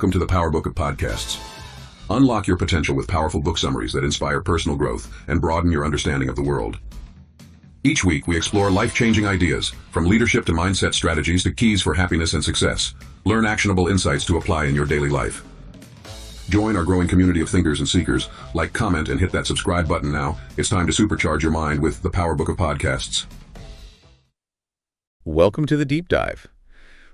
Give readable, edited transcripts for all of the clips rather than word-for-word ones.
Welcome to the Power Book of Podcasts. Unlock your potential with powerful book summaries that inspire personal growth and broaden your understanding of the world. Each week, we explore life-changing ideas, from leadership to mindset strategies to keys for happiness and success. Learn actionable insights to apply in your daily life. Join our growing community of thinkers and seekers. Like, comment, and hit that subscribe button now. It's time to supercharge your mind with the Power Book of Podcasts. Welcome to the Deep Dive.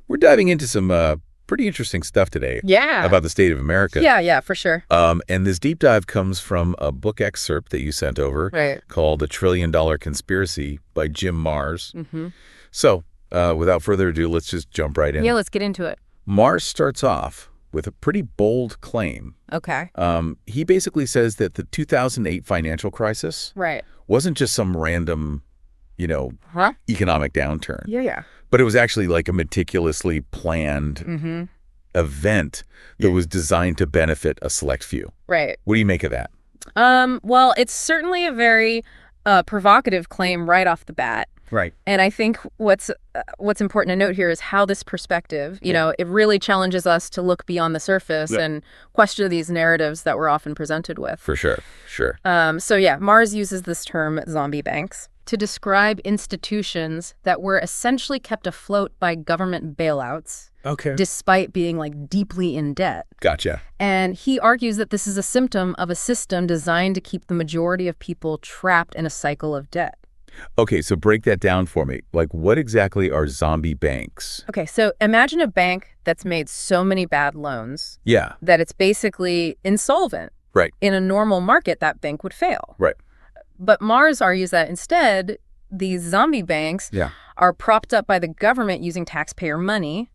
We're diving into some pretty interesting stuff today. Yeah. About the state of America. Yeah, for sure. And this deep dive comes from a book excerpt that you sent over called The $1 Trillion Conspiracy by Jim Marrs. Mm-hmm. So without further ado, let's just jump right in. Yeah, let's get into it. Marrs starts off with a pretty bold claim. Okay. He basically says that the 2008 financial crisis wasn't just some random, economic downturn. Yeah. But it was actually like a meticulously planned event that was designed to benefit a select few. Right. What do you make of that? Well, it's certainly a very provocative claim right off the bat. Right. And I think what's important to note here is how this perspective, it really challenges us to look beyond the surface and question these narratives that we're often presented with. For sure. Marrs uses this term zombie banks to describe institutions that were essentially kept afloat by government bailouts. Okay. Despite being deeply in debt. Gotcha. And he argues that this is a symptom of a system designed to keep the majority of people trapped in a cycle of debt. Okay, so break that down for me. What exactly are zombie banks? Okay, so imagine a bank that's made so many bad loans that it's basically insolvent. Right. In a normal market, that bank would fail. Right. But Marrs argues that instead, these zombie banks are propped up by the government using taxpayer money.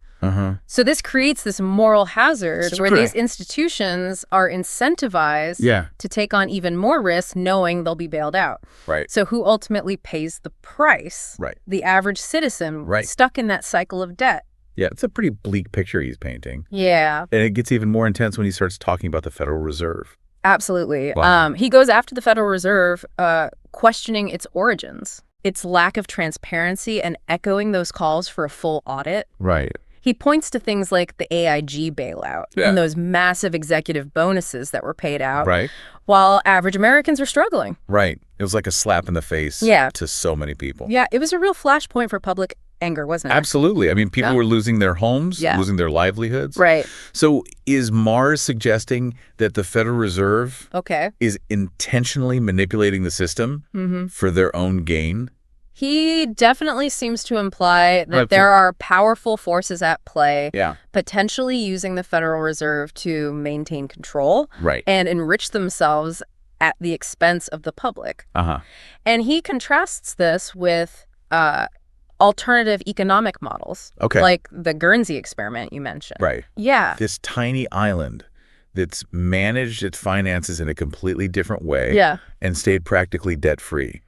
So this creates this moral hazard where these institutions are incentivized to take on even more risk knowing they'll be bailed out. Right. So who ultimately pays the price? Right. The average citizen stuck in that cycle of debt. Yeah, it's a pretty bleak picture he's painting. Yeah. And it gets even more intense when he starts talking about the Federal Reserve. Absolutely. Wow. He goes after the Federal Reserve, questioning its origins, its lack of transparency, and echoing those calls for a full audit. Right. He points to things like the AIG bailout and those massive executive bonuses that were paid out while average Americans are struggling. Right. It was like a slap in the face to so many people. Yeah, it was a real flashpoint for public anger, wasn't it? Absolutely. I mean, people were losing their homes, losing their livelihoods. Right. So is Marrs suggesting that the Federal Reserve is intentionally manipulating the system for their own gain? He definitely seems to imply that there are powerful forces at play, potentially using the Federal Reserve to maintain control and enrich themselves at the expense of the public. And he contrasts this with alternative economic models, like the Guernsey experiment you mentioned. Right. Yeah. This tiny island that's managed its finances in a completely different way and stayed practically debt-free.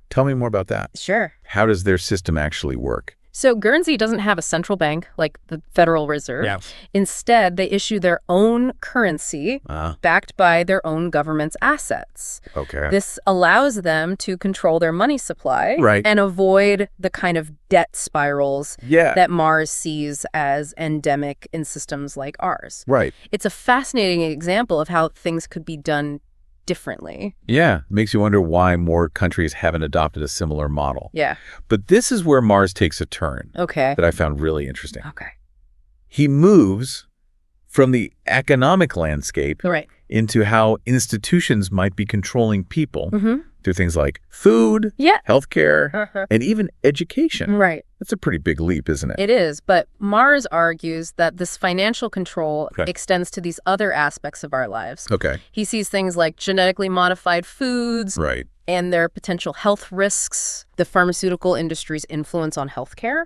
Tell me more about that. Sure. How does their system actually work? So Guernsey doesn't have a central bank like the Federal Reserve. Instead, they issue their own currency backed by their own government's assets. This allows them to control their money supply and avoid the kind of debt spirals that Marrs sees as endemic in systems like ours. Right. It's a fascinating example of how things could be done differently. Yeah. Makes you wonder why more countries haven't adopted a similar model. Yeah. But this is where Marrs takes a turn that I found really interesting. He moves from the economic landscape into how institutions might be controlling people through things like food, healthcare, and even education. Right. That's a pretty big leap, isn't it? It is, but Marrs argues that this financial control extends to these other aspects of our lives. He sees things like genetically modified foods and their potential health risks, the pharmaceutical industry's influence on healthcare,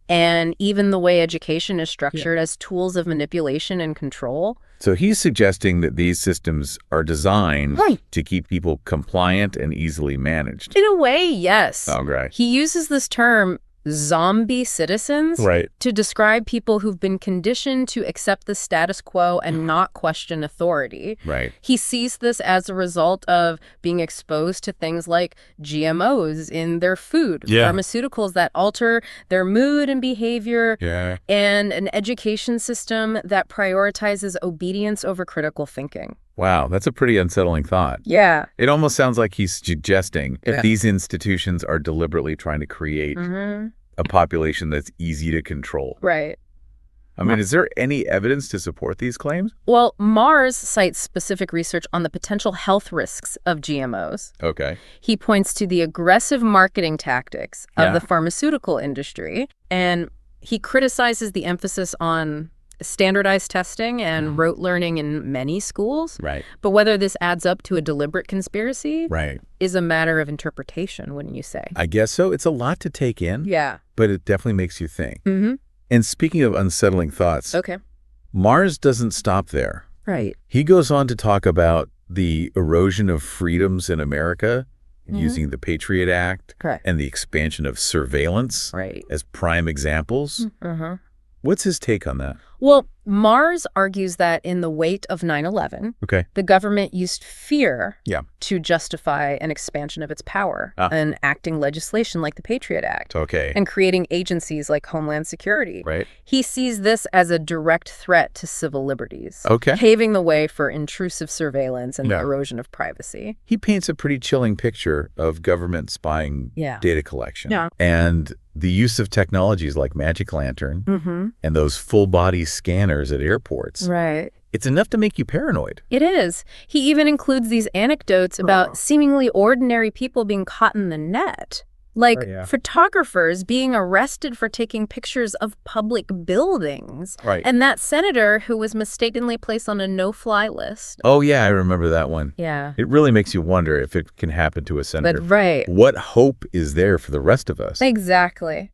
and even the way education is structured as tools of manipulation and control. So he's suggesting that these systems are designed to keep people compliant and easily managed. In a way, yes. Oh, great. He uses this term zombie citizens to describe people who've been conditioned to accept the status quo and not question authority. He sees this as a result of being exposed to things like GMOs in their food, pharmaceuticals that alter their mood and behavior, and an education system that prioritizes obedience over critical thinking. Wow, that's a pretty unsettling thought. Yeah. It almost sounds like he's suggesting that these institutions are deliberately trying to create a population that's easy to control. Right. I mean, is there any evidence to support these claims? Well, Mars cites specific research on the potential health risks of GMOs. Okay. He points to the aggressive marketing tactics of the pharmaceutical industry, and he criticizes the emphasis on standardized testing and rote learning in many schools. But whether this adds up to a deliberate conspiracy is a matter of interpretation, wouldn't you say? I guess so. It's a lot to take in. Yeah. But it definitely makes you think. And speaking of unsettling thoughts, Mars doesn't stop there. He goes on to talk about the erosion of freedoms in America using the Patriot Act and the expansion of surveillance as prime examples. What's his take on that? Well, Mars argues that in the wake of 9/11, the government used fear to justify an expansion of its power and acting legislation like the Patriot Act and creating agencies like Homeland Security. He sees this as a direct threat to civil liberties, paving the way for intrusive surveillance and the erosion of privacy. He paints a pretty chilling picture of government spying data collection and the use of technologies like Magic Lantern and those full-body scanners at airports. It's enough to make you paranoid. It is. He even includes these anecdotes about seemingly ordinary people being caught in the net. Like photographers being arrested for taking pictures of public buildings. And that senator who was mistakenly placed on a no-fly list. Oh, yeah, I remember that one. Yeah. It really makes you wonder if it can happen to a senator. But, what hope is there for the rest of us? Exactly.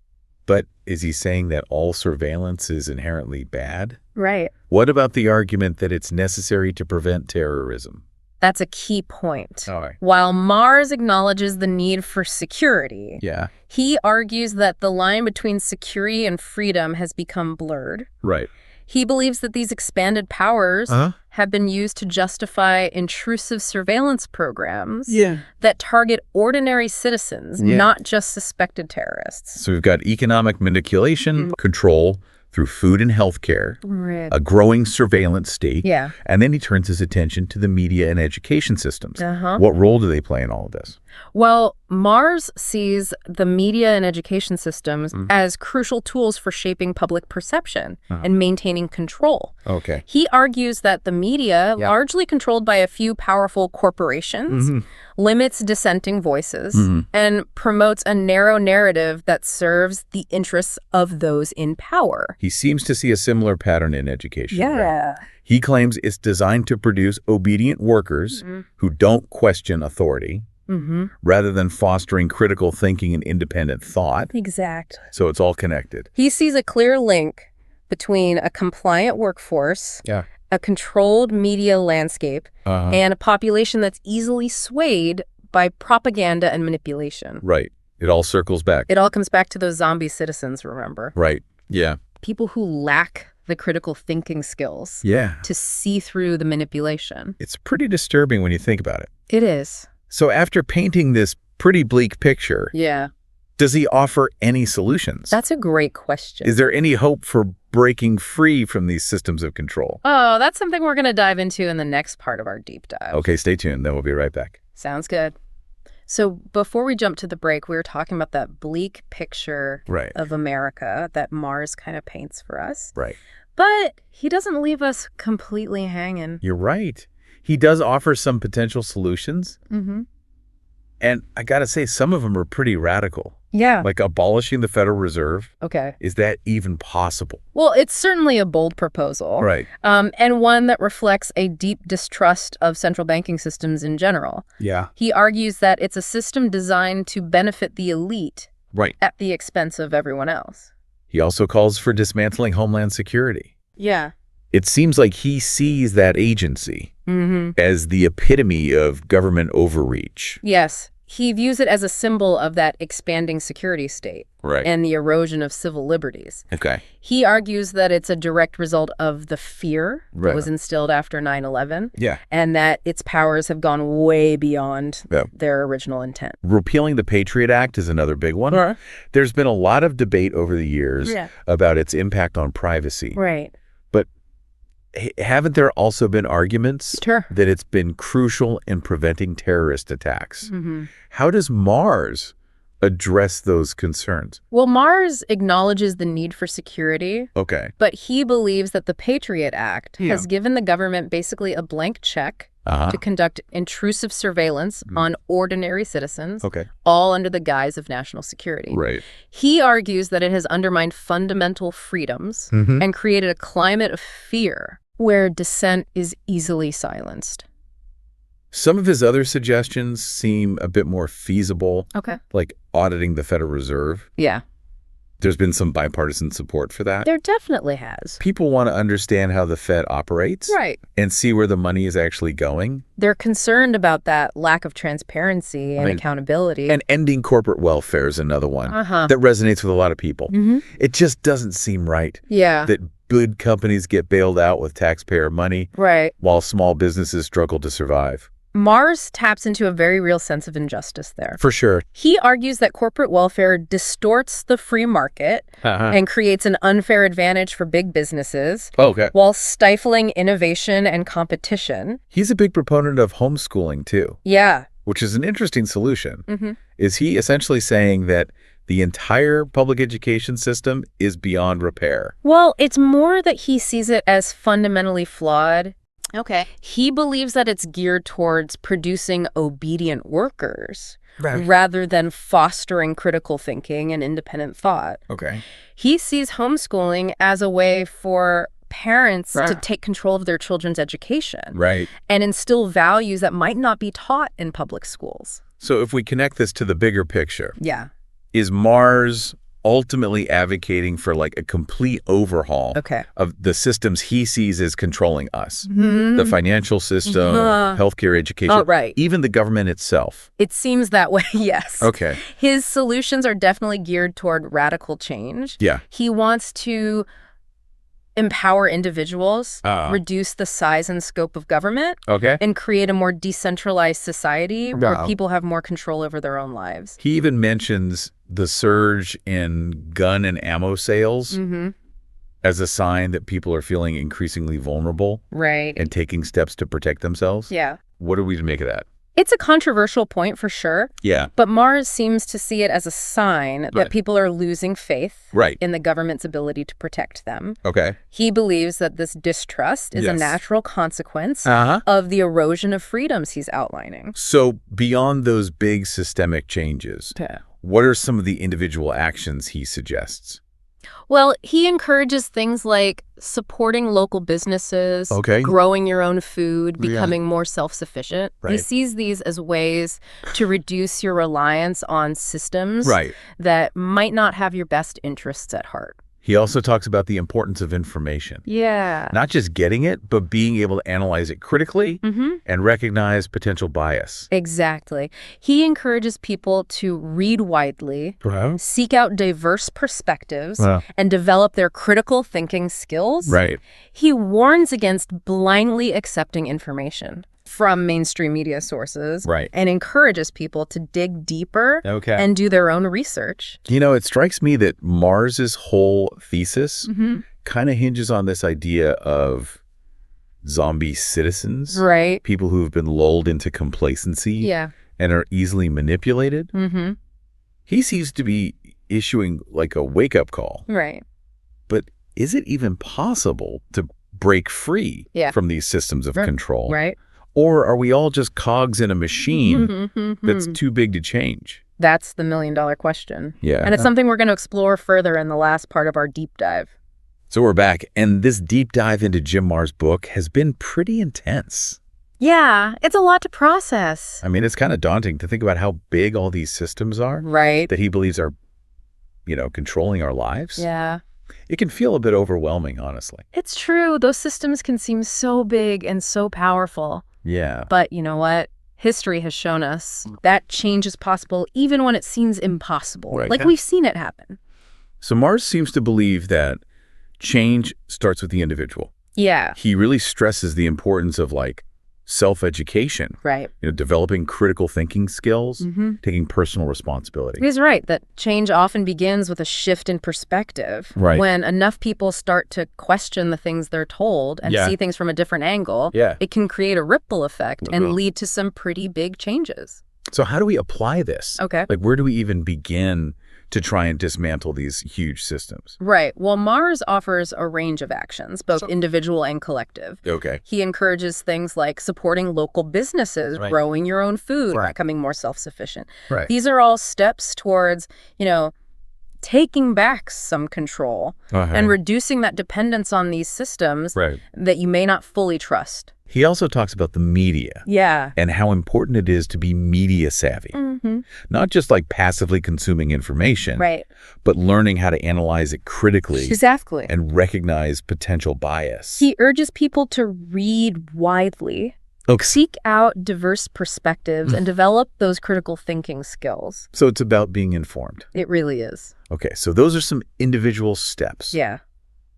But is he saying that all surveillance is inherently bad? What about the argument that it's necessary to prevent terrorism? That's a key point. While Mars acknowledges the need for security, he argues that the line between security and freedom has become blurred. He believes that these expanded powers have been used to justify intrusive surveillance programs that target ordinary citizens, not just suspected terrorists. So we've got economic manipulation, control through food and healthcare, a growing surveillance state, and then he turns his attention to the media and education systems. What role do they play in all of this? Well, Mars sees the media and education systems as crucial tools for shaping public perception and maintaining control. He argues that the media, largely controlled by a few powerful corporations, limits dissenting voices and promotes a narrow narrative that serves the interests of those in power. He seems to see a similar pattern in education. He claims it's designed to produce obedient workers who don't question authority, rather than fostering critical thinking and independent thought. Exactly. So it's all connected. He sees a clear link between a compliant workforce, a controlled media landscape, and a population that's easily swayed by propaganda and manipulation. It all circles back. It all comes back to those zombie citizens, remember? People who lack the critical thinking skills to see through the manipulation. It's pretty disturbing when you think about it. It is. So after painting this pretty bleak picture, does he offer any solutions? That's a great question. Is there any hope for breaking free from these systems of control? Oh, that's something we're going to dive into in the next part of our deep dive. Okay, stay tuned. Then we'll be right back. Sounds good. So before we jump to the break, we were talking about that bleak picture of America that Mars kind of paints for us. But he doesn't leave us completely hanging. You're right. He does offer some potential solutions. And I got to say, some of them are pretty radical. Like abolishing the Federal Reserve. Is that even possible? Well, it's certainly a bold proposal. And one that reflects a deep distrust of central banking systems in general. He argues that it's a system designed to benefit the elite at the expense of everyone else. He also calls for dismantling Homeland Security. It seems like he sees that agency as the epitome of government overreach. Yes. he views it as a symbol of that expanding security state and the erosion of civil liberties. Okay. He argues that it's a direct result of the fear that was instilled after 9/11 and that its powers have gone way beyond their original intent. Repealing the Patriot Act is another big one. There's been a lot of debate over the years about its impact on privacy. But haven't there also been arguments that it's been crucial in preventing terrorist attacks? How does Mars address those concerns? Well, Mars acknowledges the need for security. But he believes that the Patriot Act has given the government basically a blank check to conduct intrusive surveillance on ordinary citizens, all under the guise of national security. He argues that it has undermined fundamental freedoms and created a climate of fear where dissent is easily silenced. Some of his other suggestions seem a bit more feasible, like auditing the Federal Reserve. There's been some bipartisan support for that. There definitely has. People want to understand how the Fed operates and see where the money is actually going. They're concerned about that lack of transparency and accountability. And ending corporate welfare is another one that resonates with a lot of people. It just doesn't seem right that good companies get bailed out with taxpayer money while small businesses struggle to survive. Mars taps into a very real sense of injustice there. For sure. He argues that corporate welfare distorts the free market and creates an unfair advantage for big businesses while stifling innovation and competition. He's a big proponent of homeschooling, too. Which is an interesting solution. Is he essentially saying that the entire public education system is beyond repair? Well, it's more that he sees it as fundamentally flawed. He believes that it's geared towards producing obedient workers rather than fostering critical thinking and independent thought. He sees homeschooling as a way for parents to take control of their children's education and instill values that might not be taught in public schools. So if we connect this to the bigger picture, is Mars ultimately advocating for like a complete overhaul of the systems he sees as controlling us? The financial system, healthcare, education, even the government itself. It seems that way, yes. His solutions are definitely geared toward radical change. He wants to empower individuals, reduce the size and scope of government, and create a more decentralized society where people have more control over their own lives. He even mentions the surge in gun and ammo sales as a sign that people are feeling increasingly vulnerable and taking steps to protect themselves. What are we to make of that? It's a controversial point for sure. But Mars seems to see it as a sign that people are losing faith in the government's ability to protect them. He believes that this distrust is a natural consequence of the erosion of freedoms he's outlining. So beyond those big systemic changes, what are some of the individual actions he suggests? Well, he encourages things like supporting local businesses, growing your own food, becoming more self-sufficient. He sees these as ways to reduce your reliance on systems that might not have your best interests at heart. He also talks about the importance of information. Not just getting it, but being able to analyze it critically and recognize potential bias. Exactly. He encourages people to read widely, seek out diverse perspectives, and develop their critical thinking skills. He warns against blindly accepting information from mainstream media sources and encourages people to dig deeper and do their own research. You know, it strikes me that Mars's whole thesis kind of hinges on this idea of zombie citizens, people who've been lulled into complacency and are easily manipulated. He seems to be issuing like a wake-up call. But is it even possible to break free from these systems of control? Or are we all just cogs in a machine that's too big to change? That's the million-dollar question. And it's something we're going to explore further in the last part of our deep dive. So we're back, and this deep dive into Jim Marrs' book has been pretty intense. Yeah, it's a lot to process. I mean, it's kind of daunting to think about how big all these systems are that he believes are, you know, controlling our lives. It can feel a bit overwhelming, honestly. It's true. Those systems can seem so big and so powerful. But you know what? history has shown us that change is possible even when it seems impossible. Right. Like we've seen it happen. So Mars seems to believe that change starts with the individual. Yeah. He really stresses the importance of like self-education. Right. Developing critical thinking skills, taking personal responsibility. He's right that change often begins with a shift in perspective. Right. When enough people start to question the things they're told and see things from a different angle, it can create a ripple effect and lead to some pretty big changes. So how do we apply this? Okay. Like, where do we even begin to try and dismantle these huge systems? Right. Well, Mars offers a range of actions, both individual and collective. Okay. He encourages things like supporting local businesses, growing your own food, becoming more self-sufficient. Right. These are all steps towards, taking back some control and reducing that dependence on these systems that you may not fully trust. He also talks about the media. Yeah. And how important it is to be media savvy. Not just like passively consuming information, but learning how to analyze it critically. Exactly. And recognize potential bias. He urges people to read widely, seek out diverse perspectives, and develop those critical thinking skills. So it's about being informed. It really is. Okay, so those are some individual steps. Yeah.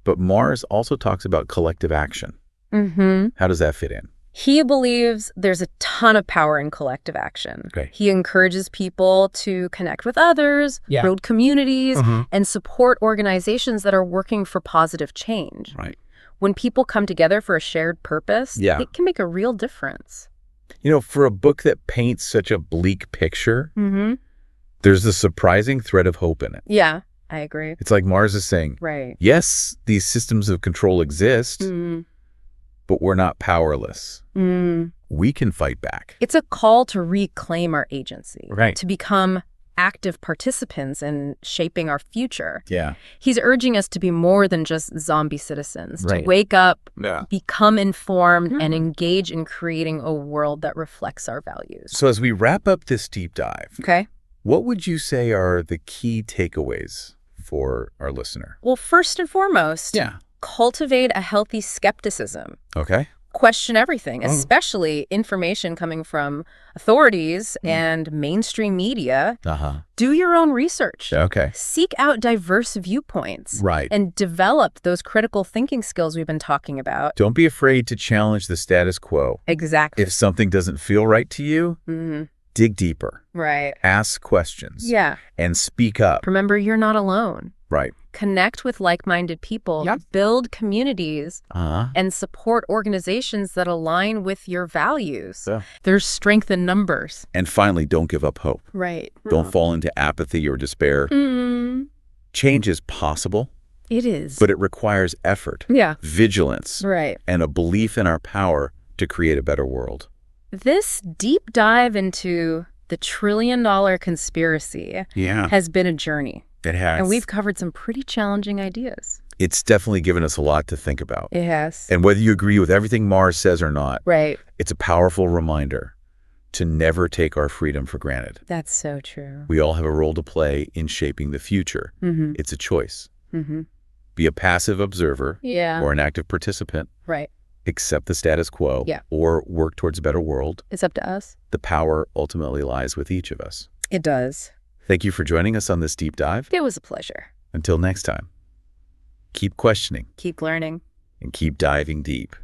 But Mars also talks about collective action. How does that fit in? He believes there's a ton of power in collective action. Okay. He encourages people to connect with others, build communities, and support organizations that are working for positive change. Right. When people come together for a shared purpose, it can make a real difference. For a book that paints such a bleak picture, there's a surprising thread of hope in it. Yeah, I agree. It's like Mars is saying, yes, these systems of control exist, but we're not powerless. We can fight back. It's a call to reclaim our agency, right? To become active participants in shaping our future. Yeah. He's urging us to be more than just zombie citizens, to wake up, become informed, and engage in creating a world that reflects our values. So as we wrap up this deep dive, okay, what would you say are the key takeaways for our listener? Well, first and foremost, cultivate a healthy skepticism. Okay. Question everything, especially information coming from authorities and mainstream media. Do your own research. Okay. Seek out diverse viewpoints. Right. And develop those critical thinking skills we've been talking about. Don't be afraid to challenge the status quo. Exactly. If something doesn't feel right to you, dig deeper. Right. Ask questions. Yeah. And speak up. Remember, you're not alone. Right. Connect with like-minded people, build communities, and support organizations that align with your values. There's strength in numbers. And finally, don't give up hope. Right. Don't fall into apathy or despair. Change is possible. It is. But it requires effort, vigilance, and a belief in our power to create a better world. This deep dive into the trillion-dollar conspiracy has been a journey. It has. And we've covered some pretty challenging ideas. It's definitely given us a lot to think about. It has. And whether you agree with everything Mars says or not, it's a powerful reminder to never take our freedom for granted. That's so true. We all have a role to play in shaping the future. It's a choice. Be a passive observer or an active participant. Accept the status quo or work towards a better world. It's up to us. The power ultimately lies with each of us. It does. Thank you for joining us on this deep dive. It was a pleasure. Until next time, keep questioning. Keep learning. And keep diving deep.